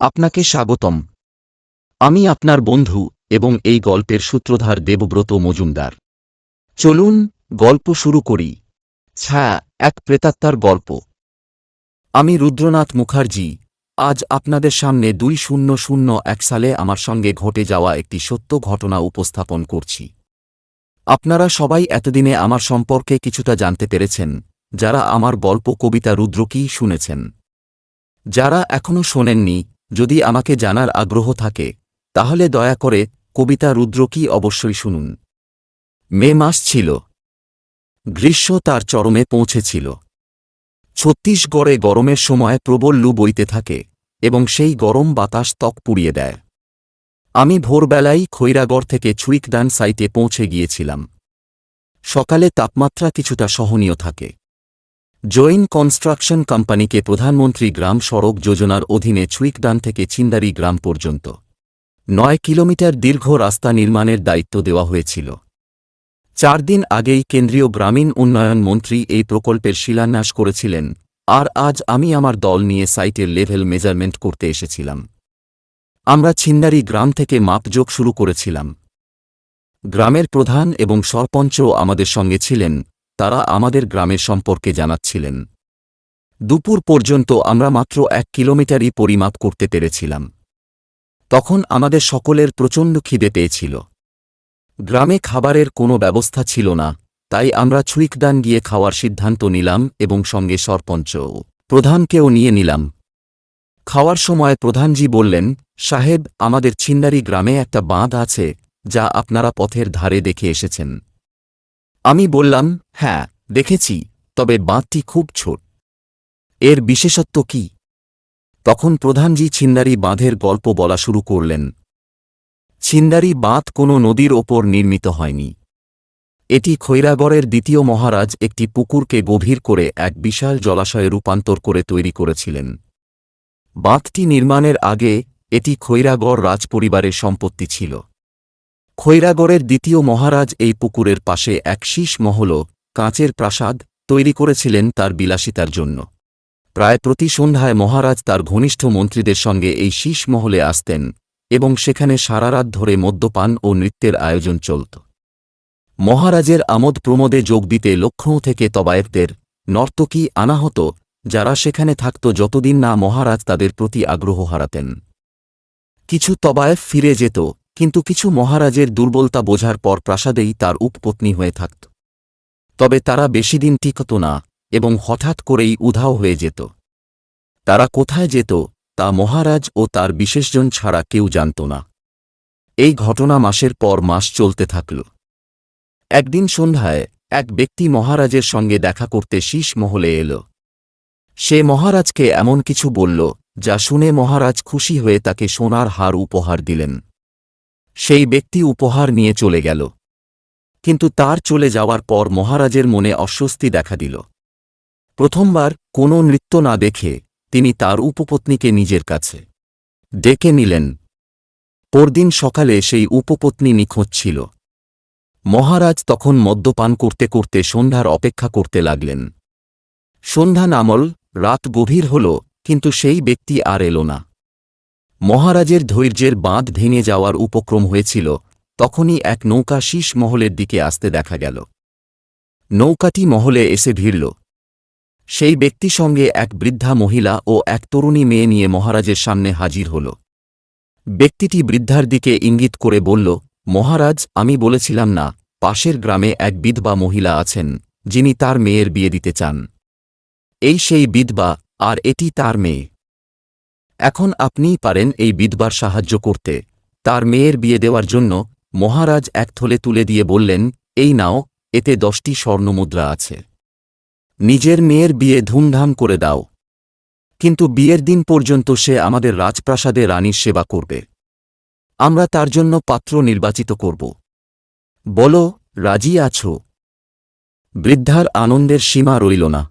আপনাকে স্বাগতম। আমি আপনার বন্ধু এবং এই গল্পের সূত্রধার দেবব্রত মজুমদার। চলুন গল্প শুরু করি। ছায়া, এক প্রেতাত্মার গল্প। আমি রুদ্রনাথ মুখার্জি। আজ আপনাদের সামনে 2001 সালে আমার সঙ্গে ঘটে যাওয়া একটি সত্য ঘটনা উপস্থাপন করছি। আপনারা সবাই এতদিনে আমার সম্পর্কে কিছুটা জানতে পেরেছেন, যারা আমার গল্প কবিতা রুদ্রকী শুনেছেন। যারা এখনও শোনেননি, যদি আমাকে জানার আগ্রহ থাকে, তাহলে দয়া করে কবিতা রুদ্রকী অবশ্যই শুনুন। মে মাস ছিল। গ্রীষ্ম তার চরমে পৌঁছেছিল। ছত্তিশগড়ে গরমের সময় প্রবল লু বইতে থাকে এবং সেই গরম বাতাস ত্বক পুড়িয়ে দেয়। আমি ভোরবেলায় খৈরাগড় থেকে ছুইকদান সাইটে পৌঁছে গিয়েছিলাম। সকালে তাপমাত্রা কিছুটা সহনীয় থাকে। জৈন কনস্ট্রাকশন কোম্পানিকে প্রধানমন্ত্রী গ্রাম সড়ক যোজনার অধীনে ছুইকদান থেকে চিন্দারি গ্রাম পর্যন্ত 9 কিলোমিটার দীর্ঘ রাস্তা নির্মাণের দায়িত্ব দেওয়া হয়েছিল। 4 দিন আগেই কেন্দ্রীয় গ্রামীণ উন্নয়ন মন্ত্রী এই প্রকল্পের শিলান্যাস করেছিলেন, আর আজ আমি আমার দল নিয়ে সাইটের লেভেল মেজারমেন্ট করতে এসেছিলাম। আমরা চিন্দারি গ্রাম থেকে মাপজোক শুরু করেছিলাম। গ্রামের প্রধান এবং সরপঞ্চও আমাদের সঙ্গে ছিলেন, তারা আমাদের গ্রামের সম্পর্কে জানাচ্ছিলেন। দুপুর পর্যন্ত আমরা মাত্র 1 কিলোমিটারই পরিমাপ করতে পেরেছিলাম। তখন আমাদের সকলের প্রচণ্ড খিদে পেয়েছিল। গ্রামে খাবারের কোনো ব্যবস্থা ছিল না, তাই আমরা ছুইকদান গিয়ে খাওয়ার সিদ্ধান্ত নিলাম এবং সঙ্গে সরপঞ্চ ও প্রধানকেও নিয়ে নিলাম। খাওয়ার সময় প্রধানজি বললেন, সাহেব, আমাদের ছিন্দারি গ্রামে একটা বাঁধ আছে, যা আপনারা পথের ধারে দেখে এসেছেন। আমি বললাম, হ্যাঁ, দেখেছি, তবে বাঁধটি খুব ছোট। এর বিশেষত্ব কি? তখন প্রধানজি ছিন্দারি বাঁধের গল্প বলা শুরু করলেন। ছিন্দারি বাঁধ কোনো নদীর ওপর নির্মিত হয়নি। এটি খৈরাগড়ের দ্বিতীয় মহারাজ একটি পুকুরকে গভীর করে এক বিশাল জলাশয়ে রূপান্তর করে তৈরি করেছিলেন। বাঁধটি নির্মাণের আগে এটি খৈরাগড় রাজপরিবারের সম্পত্তি ছিল। খৈরাগড়ের দ্বিতীয় মহারাজ এই পুকুরের পাশে এক শীষ মহল, কাঁচের প্রাসাদ, তৈরি করেছিলেন তার বিলাসিতার জন্য। প্রায় প্রতি সন্ধ্যায় মহারাজ তার ঘনিষ্ঠ মন্ত্রীদের সঙ্গে এই শীষ মহলে আসতেন এবং সেখানে সারারাত ধরে মদ্যপান ও নৃত্যের আয়োজন চলত। মহারাজের আমোদ প্রমোদে যোগ দিতে লক্ষ্ণৌ থেকে তবায়েফদের, নর্তকী আনা হতো, যারা সেখানে থাকত যতদিন না মহারাজ তাদের প্রতি আগ্রহ হারাতেন। কিছু তবায়েফ ফিরে যেত, কিন্তু কিছু মহারাজের দুর্বলতা বোঝার পর প্রাসাদেই তার উপপত্নী হয়ে থাকত। তবে তারা বেশিদিন টিকত না এবং হঠাৎ করেই উধাও হয়ে যেত। তারা কোথায় যেত তা মহারাজ ও তার বিশেষজন ছাড়া কেউ জানত না। এই ঘটনা মাসের পর মাস চলতে থাকল। একদিন সন্ধ্যায় এক ব্যক্তি মহারাজের সঙ্গে দেখা করতে শীষ মহলে এল। সে মহারাজকে এমন কিছু বলল, যা শুনে মহারাজ খুশি হয়ে তাকে সোনার হার উপহার দিলেন। সেই ব্যক্তি উপহার নিয়ে চলে গেল। কিন্তু তার চলে যাওয়ার পর মহারাজের মনে অস্বস্তি দেখা দিল। প্রথমবার কোনো নৃত্য না দেখে তিনি তার উপপত্নীকে নিজের কাছে ডেকে নিলেন। পরদিন সকালে সেই উপপত্নী নিখোঁজ ছিল। মহারাজ তখন মদ্যপান করতে করতে সন্ধ্যার অপেক্ষা করতে লাগলেন। সন্ধ্যা নামল, রাত গভীর হল, কিন্তু সেই ব্যক্তি আর এল না। মহারাজের ধৈর্যের বাঁধ ভেঙে যাওয়ার উপক্রম হয়েছিল, তখনই এক নৌকা শীষ মহলের দিকে আসতে দেখা গেল। নৌকাটি মহলে এসে ভিড়ল। সেই ব্যক্তি সঙ্গে এক বৃদ্ধা মহিলা ও এক তরুণী মেয়ে নিয়ে মহারাজের সামনে হাজির হল। ব্যক্তিটি বৃদ্ধার দিকে ইঙ্গিত করে বলল, মহারাজ, আমি বলেছিলাম না, পাশের গ্রামে এক বিধবা মহিলা আছেন, যিনি তার মেয়ের বিয়ে দিতে চান। এই সেই বিধবা, আর এটি তার মেয়ে। এখন আপনিই পারেন এই বিধবার সাহায্য করতে, তার মেয়ের বিয়ে দেওয়ার জন্য। মহারাজ এক থলে তুলে দিয়ে বললেন, এই নাও, এতে 10টি স্বর্ণমুদ্রা আছে। নিজের মেয়ের বিয়ে ধুমধাম করে দাও, কিন্তু বিয়ের দিন পর্যন্ত সে আমাদের রাজপ্রাসাদে রানীর সেবা করবে। আমরা তার জন্য পাত্র নির্বাচিত করব। বলো, রাজি আছো? বৃদ্ধার আনন্দের সীমা রইল না।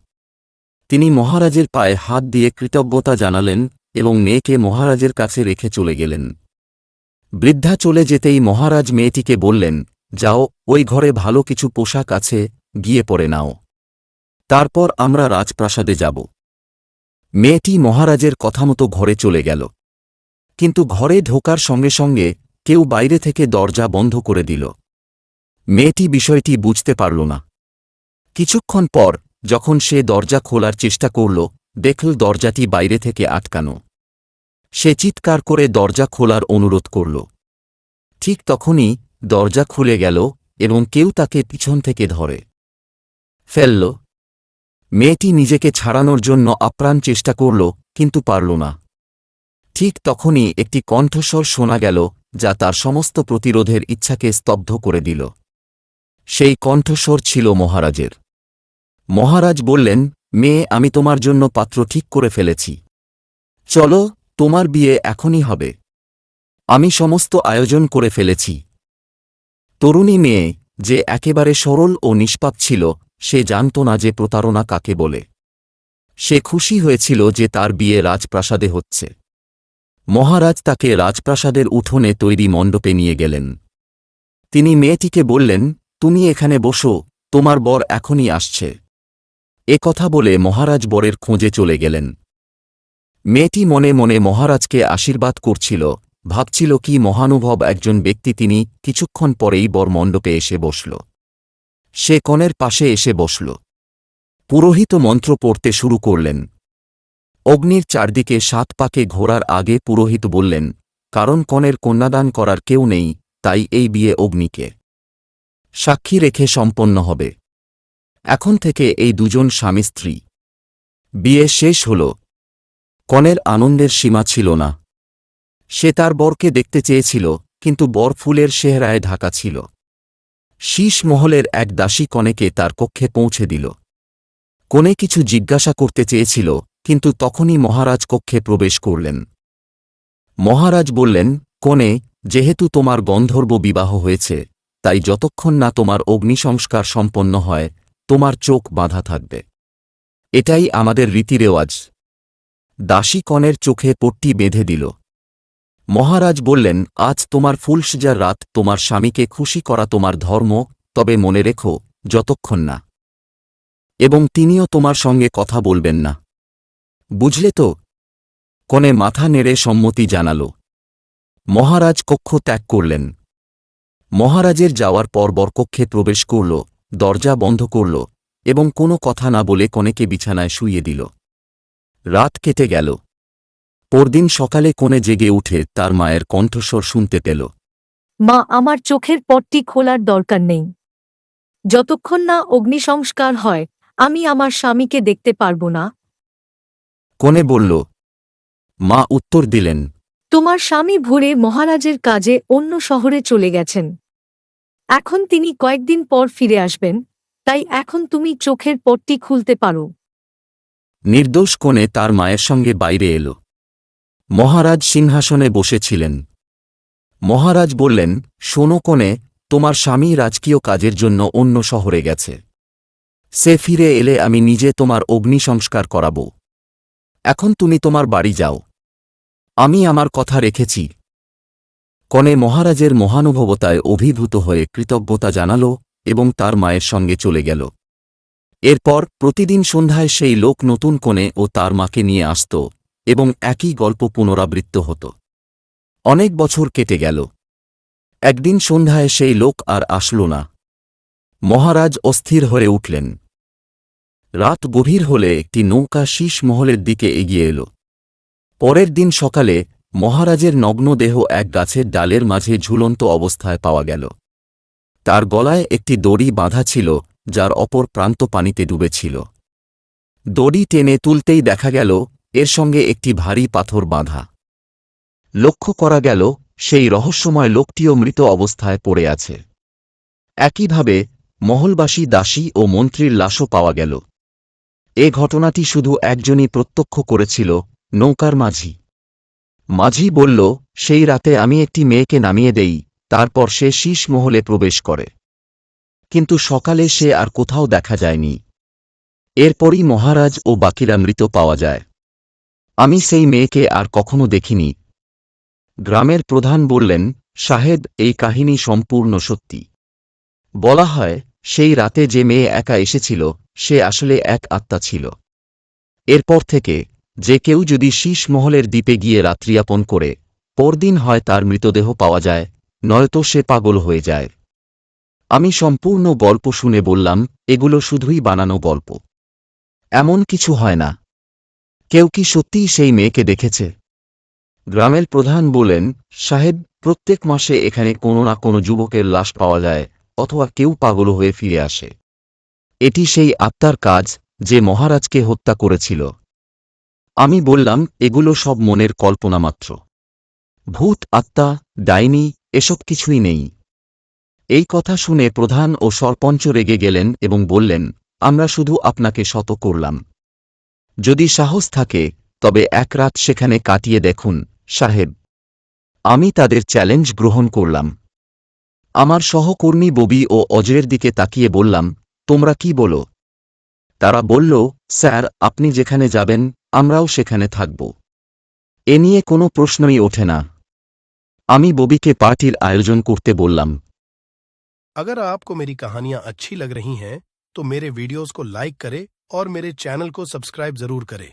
তিনি মহারাজের পায়ে হাত দিয়ে কৃতজ্ঞতা জানালেন এবং মেয়েকে মহারাজের কাছে রেখে চলে গেলেন। বৃদ্ধা চলে যেতেই মহারাজ মেয়েটিকে বললেন, যাও, ওই ঘরে ভালো কিছু পোশাক আছে, গিয়ে পরে নাও। তারপর আমরা রাজপ্রাসাদে যাব। মেয়েটি মহারাজের কথামতো ঘরে চলে গেল। কিন্তু ঘরে ঢোকার সঙ্গে সঙ্গে কেউ বাইরে থেকে দরজা বন্ধ করে দিল। মেয়েটি বিষয়টি বুঝতে পারল না। কিছুক্ষণ পর যখন সে দরজা খোলার চেষ্টা করল, দেখল দরজাটি বাইরে থেকে আটকানো। সে চিৎকার করে দরজা খোলার অনুরোধ করল। ঠিক তখনই দরজা খুলে গেল এবং কেউ তাকে পিছন থেকে ধরে ফেলল। মেয়েটি নিজেকে ছাড়ানোর জন্য আপ্রাণ চেষ্টা করল, কিন্তু পারল না। ঠিক তখনই একটি কণ্ঠস্বর শোনা গেল, যা তার সমস্ত প্রতিরোধের ইচ্ছাকে স্তব্ধ করে দিল। সেই কণ্ঠস্বর ছিল মহারাজের। মহারাজ বললেন, মেয়ে, আমি তোমার জন্য পাত্র ঠিক করে ফেলেছি। চলো, তোমার বিয়ে এখনই হবে। আমি সমস্ত আয়োজন করে ফেলেছি। তরুণী মেয়ে, যে একেবারে সরল ও নিষ্পাপ ছিল, সে জানত না যে প্রতারণা কাকে বলে। সে খুশি হয়েছিল যে তার বিয়ে রাজপ্রাসাদে হচ্ছে। মহারাজ তাকে রাজপ্রাসাদের উঠোনে তৈরি মণ্ডপে নিয়ে গেলেন। তিনি মেয়েটিকে বললেন, তুমি এখানে বসো, তোমার বর এখনই আসছে। এ কথা বলে মহারাজ বরের খোঁজে চলে গেলেন। মেয়েটি মনে মনে মহারাজকে আশীর্বাদ করছিল, ভাবছিল কি মহানুভব একজন ব্যক্তি তিনি। কিছুক্ষণ পরেই বর মণ্ডপে এসে বসল। সে কনের পাশে এসে বসল। পুরোহিত মন্ত্র পড়তে শুরু করলেন। অগ্নির চারদিকে 7 পাকে ঘোরার আগে পুরোহিত বললেন, কারণ কনের কন্যাদান করার কেউ নেই, তাই এই বিয়ে অগ্নিকে সাক্ষী রেখে সম্পন্ন হবে। এখন থেকে এই দুজন স্বামী স্ত্রী। বিয়ে শেষ হল। কনের আনন্দের সীমা ছিল না। সে তার বরকে দেখতে চেয়েছিল, কিন্তু বর ফুলের সেহরায় ঢাকা ছিল। শীষ মহলের এক দাসী কনেকে তার কক্ষে পৌঁছে দিল। কনে কিছু জিজ্ঞাসা করতে চেয়েছিল, কিন্তু তখনই মহারাজ কক্ষে প্রবেশ করলেন। মহারাজ বললেন, কনে, যেহেতু তোমার গন্ধর্ব বিবাহ হয়েছে, তাই যতক্ষণ না তোমার অগ্নিসংস্কার সম্পন্ন হয়, তোমার চোখ বাঁধা থাকবে। এটাই আমাদের রীতিরেওয়াজ। দাসী কনের চোখে পট্টি বেঁধে দিল। মহারাজ বললেন, আজ তোমার ফুলসজ্জার রাত, তোমার স্বামীকে খুশি করা তোমার ধর্ম, তবে মনে রেখো, যতক্ষণ না এবং তিনিও তোমার সঙ্গে কথা বলবেন না। বুঝলে তো? কনে মাথা নেড়ে সম্মতি জানাল। মহারাজ কক্ষ ত্যাগ করলেন। মহারাজের যাওয়ার পর বরকক্ষে প্রবেশ করল, দরজা বন্ধ করল এবং কোনো কথা না বলে কনেকে বিছানায় শুইয়ে দিল। রাত কেটে গেল। পরদিন সকালে কনে জেগে উঠে তার মায়ের কণ্ঠস্বর শুনতে পেল। মা, আমার চোখের পট্টি খোলার দরকার নেই। যতক্ষণ না অগ্নিসংস্কার হয়, আমি আমার স্বামীকে দেখতে পারব না। কনে বলল। মা উত্তর দিলেন, তোমার স্বামী ভোরে মহারাজের কাজে অন্য শহরে চলে গেছেন। এখন তিনি কয়েকদিন পর ফিরে আসবেন, তাই এখন তুমি চোখের পট্টি খুলতে পারো। নির্দোষ কনে তার মায়ের সঙ্গে বাইরে এল। মহারাজ সিংহাসনে বসেছিলেন। মহারাজ বললেন, শোনো কনে, তোমার স্বামী রাজকীয় কাজের জন্য অন্য শহরে গেছে। সে ফিরে এলে আমি নিজে তোমার অগ্নিসংস্কার করাব। এখন তুমি তোমার বাড়ি যাও। আমি আমার কথা রেখেছি। কনে মহারাজের মহানুভবতায় অভিভূত হয়ে কৃতজ্ঞতা জানাল এবং তার মায়ের সঙ্গে চলে গেল। এরপর প্রতিদিন সন্ধ্যায় সেই লোক নতুন কনে ও তার মাকে নিয়ে আসত এবং একই গল্প পুনরাবৃত্ত হতো। অনেক বছর কেটে গেল। একদিন সন্ধ্যায় সেই লোক আর আসল না। মহারাজ অস্থির হয়ে উঠলেন। রাত গভীর হলে একটি নৌকা শীষ মহলের দিকে এগিয়ে এল। পরের দিন সকালে মহারাজের নগ্ন দেহ এক গাছের ডালের মাঝে ঝুলন্ত অবস্থায় পাওয়া গেল। তার গলায় একটি দড়ি বাঁধা ছিল, যার অপর প্রান্ত পানিতে ডুবেছিল। দড়ি টেনে তুলতেই দেখা গেল এর সঙ্গে একটি ভারী পাথর বাঁধা। লক্ষ্য করা গেল সেই রহস্যময় লোকটিও মৃত অবস্থায় পড়ে আছে। একইভাবে মহলবাসী দাসী ও মন্ত্রীর লাশও পাওয়া গেল। এ ঘটনাটি শুধু একজনই প্রত্যক্ষ করেছিল, নৌকার মাঝি। মাঝি বলল, সেই রাতে আমি একটি মেয়েকে নামিয়ে দেই, তারপর সে শীষ মহলে প্রবেশ করে। কিন্তু সকালে সে আর কোথাও দেখা যায়নি। এরপরই মহারাজ ও বাকিরা মৃত পাওয়া যায়। আমি সেই মেয়েকে আর কখনো দেখিনি। গ্রামের প্রধান বললেন, সাহেব, এই কাহিনী সম্পূর্ণ সত্যি। বলা হয়, সেই রাতে যে মেয়ে একা এসেছিল, সে আসলে এক আত্মা ছিল। এরপর থেকে যে কেউ যদি শীষ মহলের দ্বীপে গিয়ে রাত্রিযাপন করে, পরদিন হয় তার মৃতদেহ পাওয়া যায়, নয়তো সে পাগল হয়ে যায়। আমি সম্পূর্ণ গল্প শুনে বললাম, এগুলো শুধুই বানানো গল্প, এমন কিছু হয় না। কেউ কি সত্যিই সেই মেয়েকে দেখেছে? গ্রামের প্রধান বলেন, সাহেব, প্রত্যেক মাসে এখানে কোনো না কোনো যুবকের লাশ পাওয়া যায়, অথবা কেউ পাগল হয়ে ফিরে আসে। এটি সেই আত্মার কাজ, যে মহারাজকে হত্যা করেছিল। আমি বললাম, এগুলো সব মনের কল্পনা মাত্র। ভূত, আত্মা, ডাইনি এসব কিছুই নেই। এই কথা শুনে প্রধান ও সরপঞ্চ রেগে গেলেন এবং বললেন, আমরা শুধু আপনাকে শত করলাম। যদি সাহস থাকে তবে এক রাত সেখানে কাটিয়ে দেখুন, সাহেব। আমি তাদের চ্যালেঞ্জ গ্রহণ করলাম। আমার সহকর্মী ববি ও অজয়ের দিকে তাকিয়ে বললাম, তোমরা কি বলো? তারা বলল, স্যার, আপনি যেখানে যাবেন আমরাও সেখানে থাকব। এ নিয়ে কোনো প্রশ্নই ওঠে না। আমি ববিকে পার্টির আয়োজন করতে বললাম। अगर आपको मेरी कहानियां अच्छी लग रही हैं तो मेरे वीडियोस को लाइक करें और मेरे चैनल को सब्सक्राइब जरूर करें।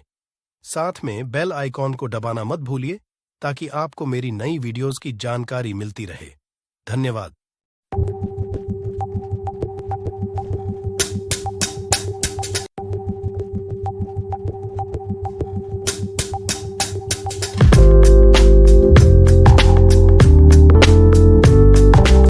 साथ में बेल आइकॉन को दबाना मत भूलिए ताकि आपको मेरी नई वीडियोस की जानकारी मिलती रहे। धन्यवाद।